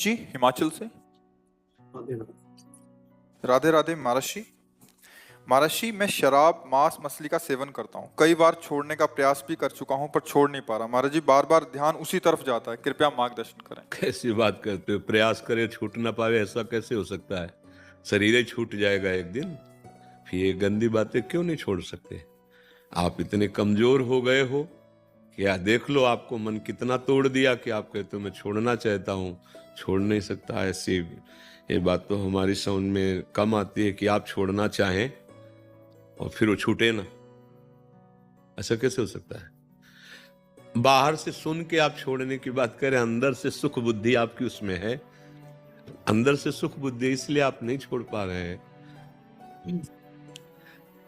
जी हिमाचल से। राधे राधे राधे महाराष्ट्री। महाराष्ट्री, मैं शराब मांस मछली का सेवन करता हूँ। कई बार छोड़ने का प्रयास भी कर चुका हूँ पर छोड़ नहीं पा रहा। महाराज जी, बार बार ध्यान उसी तरफ जाता है, कृपया मार्गदर्शन करें। कैसी बात करते हो? प्रयास करे छूट ना पावे, ऐसा कैसे हो सकता है? शरीर ही छूट जाएगा एक दिन। फिर ये गंदी बातें क्यों नहीं छोड़ सकते? आप इतने कमजोर हो गए हो कि देख लो, आपको मन कितना तोड़ दिया कि आप कहते हो मैं छोड़ना चाहता हूँ, छोड़ नहीं सकता। ऐसी ये बात तो हमारी समझ में कम आती है कि आप छोड़ना चाहें और फिर वो छूटे ना। ऐसा कैसे हो सकता है? बाहर से सुन के आप छोड़ने की बात करें, अंदर से सुख बुद्धि आपकी उसमें है। अंदर से सुख बुद्धि, इसलिए आप नहीं छोड़ पा रहे हैं।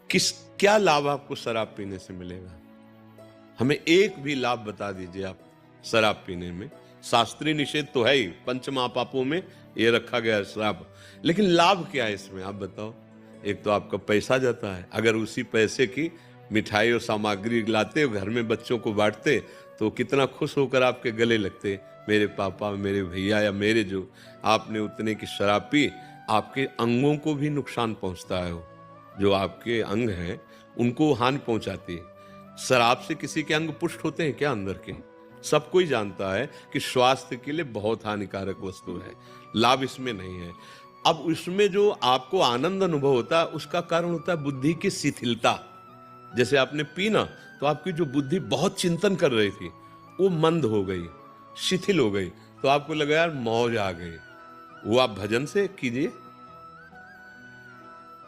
क्या लाभ आपको शराब पीने से मिलेगा? हमें एक भी लाभ बता दीजिए आप शराब पीने में। शास्त्रीय निषेध तो है ही, पंच महापापों में ये रखा गया है शराब, लेकिन लाभ क्या है इसमें आप बताओ। एक तो आपका पैसा जाता है, अगर उसी पैसे की मिठाई और सामग्री लाते हो, घर में बच्चों को बांटते, तो कितना खुश होकर आपके गले लगते, मेरे पापा, मेरे भैया, या मेरे जो आपने उतने की शराब पी। आपके अंगों को भी नुकसान पहुंचता है, जो आपके अंग हैं उनको हानि पहुंचाती है। शराब से किसी के अंग पुष्ट होते हैं क्या अंदर के? सब कोई जानता है कि स्वास्थ्य के लिए बहुत हानिकारक वस्तु है, लाभ इसमें नहीं है। अब इसमें जो आपको आनंद अनुभव होता है, उसका कारण होता है बुद्धि की शिथिलता। जैसे आपने पीना, तो आपकी जो बुद्धि बहुत चिंतन कर रही थी वो मंद हो गई, शिथिल हो गई, तो आपको लगा यार मौज आ गई। वो आप भजन से कीजिए,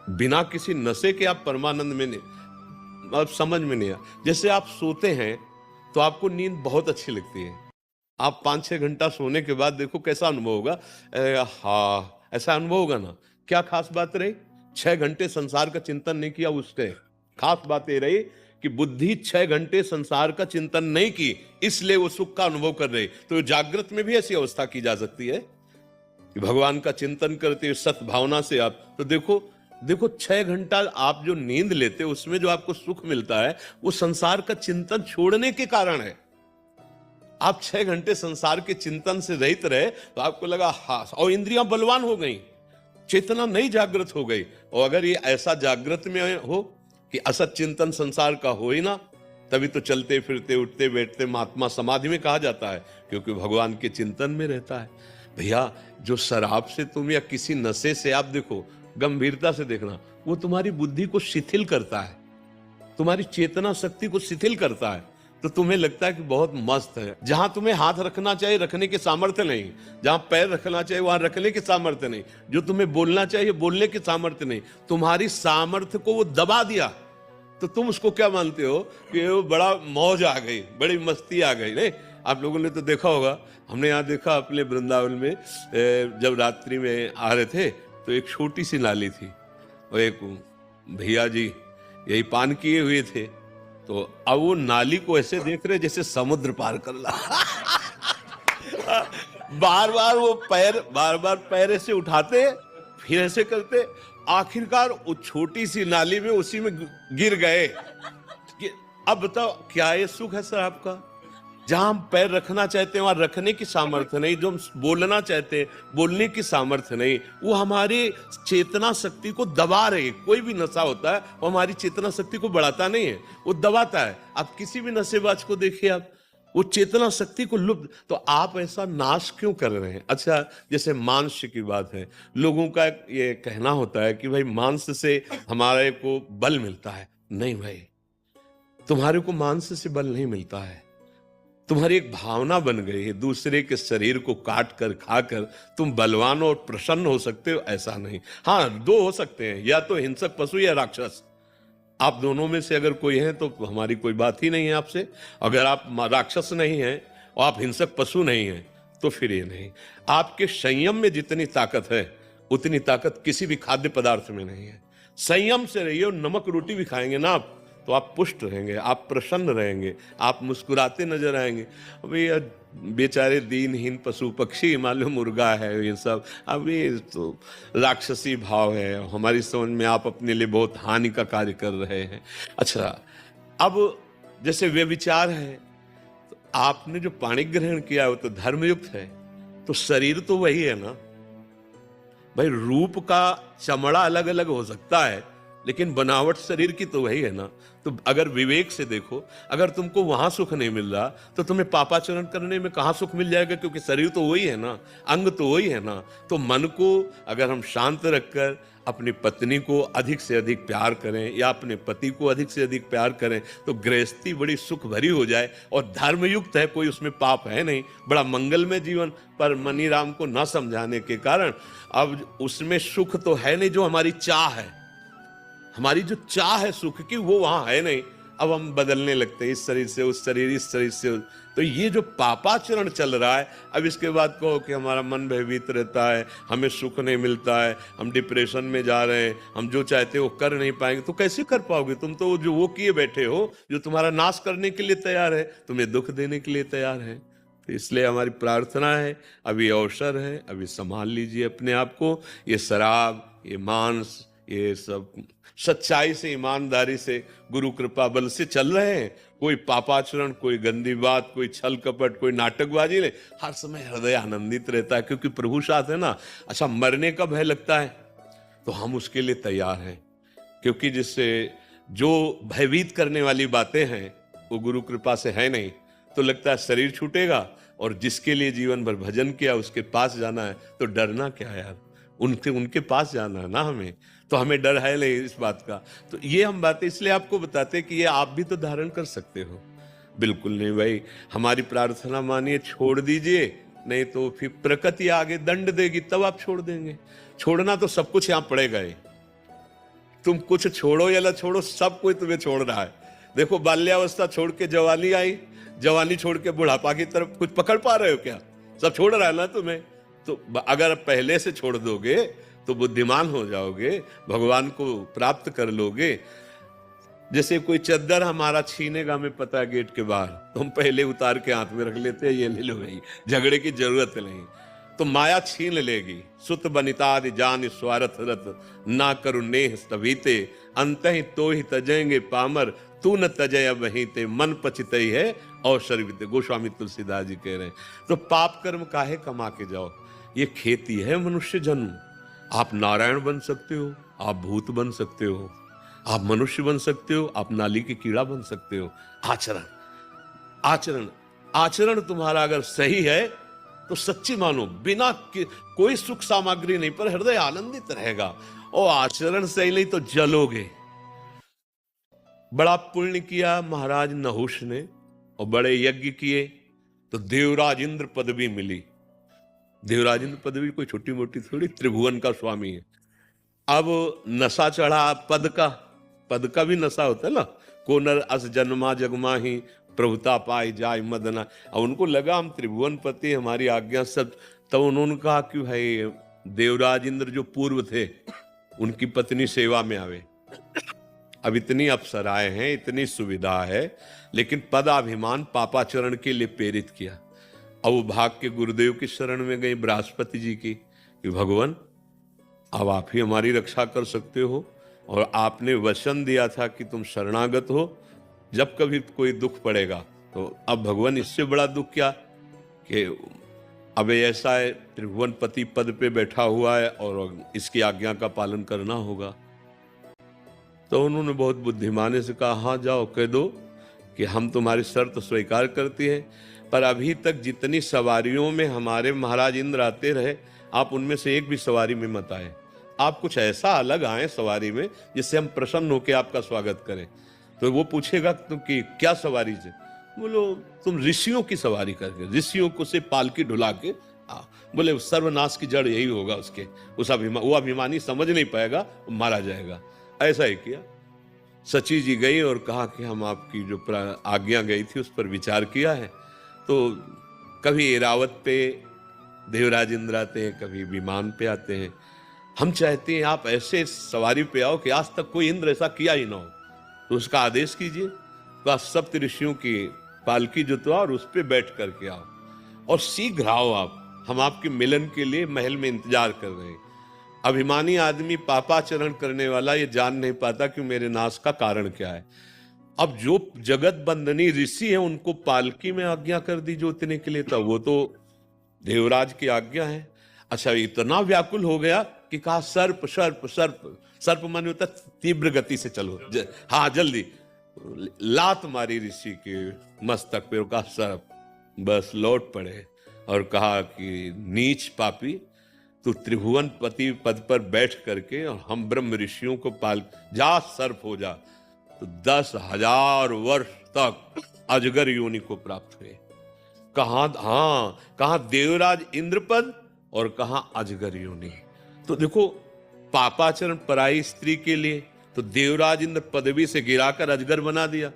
बिना किसी नशे के आप परमानंद में नहीं, आप समझ में नहीं आ। जैसे आप सोते हैं तो आपको नींद बहुत अच्छी लगती है, आप 5-6 घंटा सोने के बाद देखो कैसा अनुभव होगा। हाँ, ऐसा अनुभव होगा ना। क्या खास बात रही? 6 घंटे संसार का चिंतन नहीं किया, उसके खास बात ये रही कि बुद्धि 6 घंटे संसार का चिंतन नहीं की, इसलिए वो सुख का अनुभव कर रही। तो जागृत में भी ऐसी अवस्था की जा सकती है कि भगवान का चिंतन करते हुए सत भावना से आप, तो देखो 6 घंटा आप जो नींद लेते, उसमें जो आपको सुख मिलता है, वो संसार का चिंतन छोड़ने के कारण है। आप 6 घंटे संसार के चिंतन से रहित रहे तो आपको लगा हाँ, और इंद्रियां बलवान हो गई, चेतना नई जागृत हो गई। और अगर ये ऐसा जागृत में हो कि असत चिंतन संसार का हो ही ना, तभी तो चलते फिरते उठते बैठते महात्मा समाधि में कहा जाता है, क्योंकि भगवान के चिंतन में रहता है। भैया, जो शराब से तुम या किसी नशे से, आप देखो गंभीरता से देखना, वो तुम्हारी बुद्धि को शिथिल करता है, तुम्हारी चेतना शक्ति को शिथिल करता है। तो तुम्हें लगता है कि बहुत मस्त है। जहां तुम्हें हाथ रखना चाहिए रखने के सामर्थ्य नहीं, जहां पैर रखना चाहिए वहां रखने के सामर्थ्य नहीं, जो तुम्हें बोलना चाहिए बोलने के सामर्थ्य नहीं, तुम्हारी सामर्थ्य को वो दबा दिया। तो तुम उसको क्या मानते हो कि वो बड़ा मौज आ गई, बड़ी मस्ती आ गई। नहीं, आप लोगों ने तो देखा होगा, हमने यहाँ देखा अपने वृंदावन में, जब रात्रि में आ रहे थे तो एक छोटी सी नाली थी, और एक भैया जी यही पान किए हुए थे, तो अब वो नाली को ऐसे देख रहे जैसे समुद्र पार कर ला। बार बार पैर ऐसे उठाते, फिर ऐसे करते, आखिरकार वो छोटी सी नाली में उसी में गिर गए। अब बताओ, क्या ये सुख है शराब का? जहां हम पैर रखना चाहते हैं वहां रखने की सामर्थ्य नहीं, जो हम बोलना चाहते हैं बोलने की सामर्थ्य नहीं, वो हमारी चेतना शक्ति को दबा रही है। कोई भी नशा होता है वो हमारी चेतना शक्ति को बढ़ाता नहीं है, वो दबाता है। आप किसी भी नशेबाज को देखिए, आप वो चेतना शक्ति को लुप्त, तो आप ऐसा नाश क्यों कर रहे हैं? अच्छा, जैसे मांस की बात है, लोगों का ये कहना होता है कि भाई मांस से हमारे को बल मिलता है। नहीं भाई, तुम्हारे को मांस से बल नहीं मिलता है, तुम्हारी एक भावना बन गई है। दूसरे के शरीर को काट कर खाकर तुम बलवान और प्रसन्न हो सकते हो, ऐसा नहीं। हाँ, दो हो सकते हैं, या तो हिंसक पशु या राक्षस। आप दोनों में से अगर कोई है तो हमारी कोई बात ही नहीं है आपसे। अगर आप राक्षस नहीं हैं और आप हिंसक पशु नहीं हैं, तो फिर ये नहीं। आपके संयम में जितनी ताकत है उतनी ताकत किसी भी खाद्य पदार्थ में नहीं है। संयम से रहिए, और नमक रोटी भी खाएंगे ना आप, तो आप पुष्ट रहेंगे, आप प्रसन्न रहेंगे, आप मुस्कुराते नजर आएंगे। अभी बेचारे दीनहीन पशु पक्षी, मालूम मुर्गा है, ये सब अभी तो राक्षसी भाव है। हमारी समझ में आप अपने लिए बहुत हानि का कार्य कर रहे हैं। अच्छा, अब जैसे व्यभिचार है, तो आपने जो पाणी ग्रहण किया वो तो धर्मयुक्त है, तो शरीर तो वही है ना भाई। रूप का चमड़ा अलग अलग हो सकता है, लेकिन बनावट शरीर की तो वही है ना। तो अगर विवेक से देखो, अगर तुमको वहां सुख नहीं मिल रहा तो तुम्हें पापाचरण करने में कहां सुख मिल जाएगा, क्योंकि शरीर तो वही है ना, अंग तो वही है ना। तो मन को अगर हम शांत रखकर अपनी पत्नी को अधिक से अधिक प्यार करें या अपने पति को अधिक से अधिक प्यार करें, तो गृहस्थी बड़ी सुख भरी हो जाए और धर्मयुक्त है, कोई उसमें पाप है नहीं, बड़ा मंगलमय जीवन। पर मनीराम को न समझाने के कारण अब उसमें सुख तो है नहीं, जो हमारी चाह है, हमारी जो चाह है सुख की, वो वहां है नहीं। अब हम बदलने लगते हैं, इस शरीर से उस शरीर, इस शरीर से उस। तो ये जो पापाचरण चल रहा है, अब इसके बाद कहो कि हमारा मन भयभीत रहता है, हमें सुख नहीं मिलता है, हम डिप्रेशन में जा रहे हैं, हम जो चाहते हो कर नहीं पाएंगे। तो कैसे कर पाओगे? तुम तो जो वो किए बैठे हो, जो तुम्हारा नाश करने के लिए तैयार है, तुम्हें दुख देने के लिए तैयार है। तो इसलिए हमारी प्रार्थना है, अभी अवसर है, अभी संभाल लीजिए अपने आप को। ये शराब, ये मांस, ये सब सच्चाई से, ईमानदारी से, गुरु कृपा बल से चल रहे हैं। कोई पापाचरण, कोई गंदी बात, कोई छल कपट, कोई नाटकबाजी नहीं। हर समय हृदय आनंदित रहता है, क्योंकि प्रभु साथ है ना। अच्छा, मरने का भय लगता है तो हम उसके लिए तैयार हैं, क्योंकि जिससे जो भयभीत करने वाली बातें हैं वो गुरु कृपा से है नहीं। तो लगता है शरीर छूटेगा, और जिसके लिए जीवन भर भजन किया उसके पास जाना है, तो डरना क्या यार, उनके पास जाना है ना हमें। तो हमें डर है नहीं इस बात का। तो ये हम बातें इसलिए आपको बताते हैं कि ये आप भी तो धारण कर सकते हो। बिल्कुल नहीं भाई, हमारी प्रार्थना मानिए, छोड़ दीजिए, नहीं तो फिर प्रकृति आगे दंड देगी, तब आप छोड़ देंगे। छोड़ना तो सब कुछ यहाँ पड़ेगा ही, तुम कुछ छोड़ो या ना छोड़ो, सब कोई तुम्हें छोड़ रहा है। देखो, बाल्यावस्था छोड़ के जवानी आई, जवानी छोड़ के बुढ़ापा की तरफ कुछ पकड़ पा रहे हो क्या? सब छोड़ रहा है ना तुम्हें। तो अगर पहले से छोड़ दोगे तो बुद्धिमान हो जाओगे, भगवान को प्राप्त कर लोगे। जैसे कोई चद्दर हमारा छीनेगा, हमें पता है गेट के बाहर, तो हम पहले उतार के हाथ में रख लेते हैं, ये ले लो भाई, झगड़े की जरूरत नहीं। तो माया छीन लेगी। सुत बनितादि जान स्वार्थ रत, ना करु नेह स्तवीते, अंतहि तो ही तजेंगे पामर, तू न तजय वहीं ते, मन पचित ही है अवसर बीते। गोस्वामी तुलसीदास जी कह रहे हैं। तो पाप कर्म काहे कमा के जाओ, ये खेती है मनुष्य जन्म। आप नारायण बन सकते हो, आप भूत बन सकते हो, आप मनुष्य बन सकते हो, आप नाली के कीड़ा बन सकते हो। आचरण, आचरण, आचरण तुम्हारा अगर सही है तो सच्ची मानो, बिना कोई सुख सामग्री नहीं, पर हृदय आनंदित रहेगा। और आचरण सही नहीं तो जलोगे। बड़ा पुण्य किया महाराज नहुष ने, और बड़े यज्ञ किए तो देवराज इंद्र पदवी मिली। देवराज इंद्र पदवी कोई छोटी मोटी थोड़ी, त्रिभुवन का स्वामी है। अब नशा चढ़ा पद का भी नशा होता है ना। को नर अस जन्मा जगमा ही, प्रभुता पाई जाय मदना। अब उनको लगा हम त्रिभुवन पति, हमारी आज्ञा सब। तब उन्होंने कहा कि भाई देवराज इंद्र जो पूर्व थे, उनकी पत्नी सेवा में आवे। अब इतनी अप्सराएं हैं, इतनी सुविधा है, लेकिन पदाभिमान पापाचरण के लिए प्रेरित किया। अब वो भाग के गुरुदेव की शरण में गई, बृहस्पति जी की, कि भगवान अब आप ही हमारी रक्षा कर सकते हो, और आपने वचन दिया था कि तुम शरणागत हो, जब कभी कोई दुख पड़ेगा। तो अब भगवान इससे बड़ा दुख क्या कि अब ऐसा है, त्रिभुवनपति पद पे बैठा हुआ है और इसकी आज्ञा का पालन करना होगा। तो उन्होंने बहुत बुद्धिमानी से कहा, हाँ जाओ, कह दो कि हम तुम्हारी शर्त स्वीकार करती हैं, पर अभी तक जितनी सवारियों में हमारे महाराज इंद्र आते रहे, आप उनमें से एक भी सवारी में मत आए। आप कुछ ऐसा अलग आए सवारी में जिससे हम प्रसन्न होकर आपका स्वागत करें। तो वो पूछेगा तुम कि क्या सवारी से? बोलो तुम ऋषियों की सवारी करके, ऋषियों को से पालकी ढुला के बोले सर्वनाश की जड़ यही होगा उसके। वो अभिमानी समझ नहीं पाएगा, मारा जाएगा। ऐसा ही किया। सची जी गई और कहा कि हम आपकी जो आज्ञा गई थी उस पर विचार किया है। तो कभी एरावत पे देवराज इंद्र आते हैं, कभी विमान पे आते हैं। हम चाहते हैं आप ऐसे सवारी पे आओ कि आज तक कोई इंद्र ऐसा किया ही ना हो। तो उसका आदेश कीजिए, तो आप सप्त ऋषियों की पालकी जुतवा और उस पर बैठ करके आओ, और शीघ्र आओ आप, हम आपके मिलन के लिए महल में इंतजार कर रहे हैं। अभिमानी आदमी, पापाचरण करने वाला, ये जान नहीं पाता कि मेरे नाश का कारण क्या है। अब जो जगत बंदनी ऋषि है, उनको पालकी में आज्ञा कर दी जोतने के लिए था, वो तो देवराज की आज्ञा है। अच्छा, इतना व्याकुल हो गया कि कहा सर्प सर्प सर्प। सर्प माने होता तीव्र गति से चलो, हाँ जल्दी। लात मारी ऋषि के मस्तक पे, कहा सर्प। बस लौट पड़े और कहा कि नीच पापी, तू त्रिभुवन पति पद पर बैठ करके और हम ब्रह्म ऋषियों को पाल, जा सर्प हो जा। तो 10,000 वर्ष तक अजगर योनि को प्राप्त हुए। कहा देवराज इंद्रपद और कहा अजगर योनि। तो देखो, पापाचरण पराई स्त्री के लिए तो देवराज इंद्र पदवी से गिराकर अजगर बना दिया,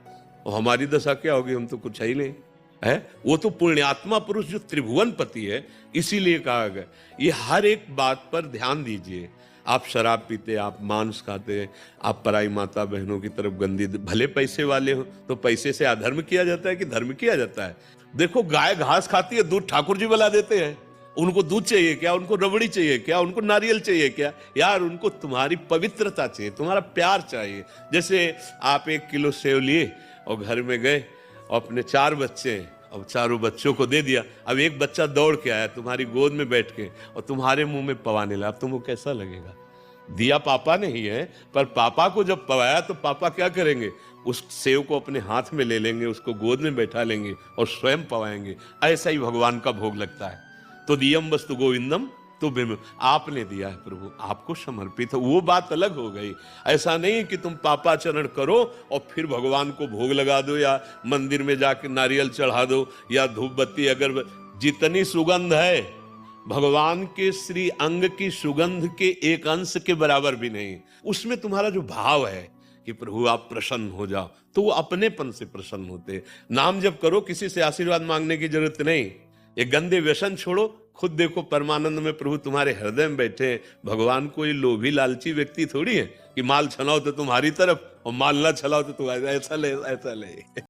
और हमारी दशा क्या होगी? हम तो कुछ है ही नहीं है। वो तो पुण्यात्मा पुरुष जो त्रिभुवन पति है, इसीलिए कहा गया। ये हर एक बात पर ध्यान दीजिए। आप शराब पीते, आप मांस खाते, आप पराई माता बहनों की तरफ गंदी, भले पैसे वाले हो तो पैसे से अधर्म किया जाता है कि धर्म किया जाता है? देखो, गाय घास खाती है, दूध ठाकुर जी बना देते हैं। उनको दूध चाहिए क्या? उनको रबड़ी चाहिए क्या? उनको नारियल चाहिए क्या? यार, उनको तुम्हारी पवित्रता चाहिए, तुम्हारा प्यार चाहिए। जैसे आप 1 किलो सेव लिए और घर में गए और अपने 4 बच्चे हैं, अब चारों बच्चों को दे दिया। अब एक बच्चा दौड़ के आया तुम्हारी गोद में बैठ के और तुम्हारे मुंह में पवाने लगा, अब तुमको कैसा लगेगा? दिया पापा ने ही है, पर पापा को जब पवाया तो पापा क्या करेंगे? उस सेव को अपने हाथ में ले लेंगे, उसको गोद में बैठा लेंगे और स्वयं पवाएंगे। ऐसा ही भगवान का भोग लगता है। तो दियम वस्तु गोविंदम तो आपने दिया है प्रभु, आपको समर्पित है, वो बात अलग हो गई। ऐसा नहीं कि तुम पापाचरण करो और फिर भगवान को भोग लगा दो, या मंदिर में जाके नारियल चढ़ा दो, या धूप बत्ती, अगर जितनी सुगंध है भगवान के श्री अंग की सुगंध के एक अंश के बराबर भी नहीं। उसमें तुम्हारा जो भाव है कि प्रभु आप प्रसन्न हो जाओ, तो वो अपनेपन से प्रसन्न होते। नाम जब करो, किसी से आशीर्वाद मांगने की जरूरत नहीं। ये गंदे व्यसन छोड़ो, खुद देखो परमानंद में प्रभु तुम्हारे हृदय में बैठे हैं। भगवान कोई लोभी लालची व्यक्ति थोड़ी है कि माल छलाओ तो तुम्हारी तरफ और माल ना छलाओ तो तुम्हारे, ऐसा ले।